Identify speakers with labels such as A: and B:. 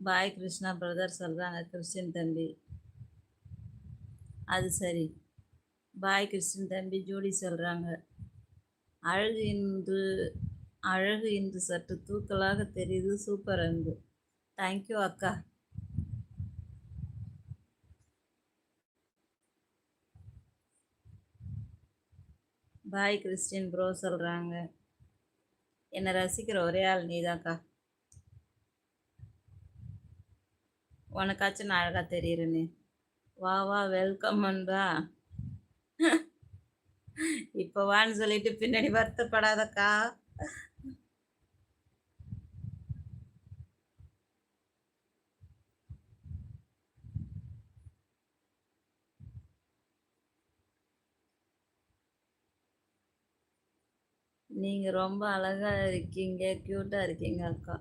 A: பாய் Krishna brother சொல்கிறாங்க Christian தம்பி. அது சரி. பாய் கிறிஸ்டின் தம்பி ஜூடி சொல்கிறாங்க. அழகு இன்று அழகு இன்று சற்று தூக்கலாக தெரியுது. சூப்பர் அன்பு. தேங்க்யூ அக்கா. பாய் கிறிஸ்டின் ப்ரோ சொல்கிறாங்க. என்னை ரசிக்கிற ஒரே ஆள் நீதான்க்கா. உனக்காச்சும் நான் அழகாக தெரியுறேன்னு. வா வா வெல்கம் அன்பா. இப்போ வான்னு சொல்லிட்டு பின்னாடி வருத்தப்படாதக்கா. நீங்கள் ரொம்ப அழகாக இருக்கீங்க, க்யூட்டாக இருக்கீங்க அக்கா.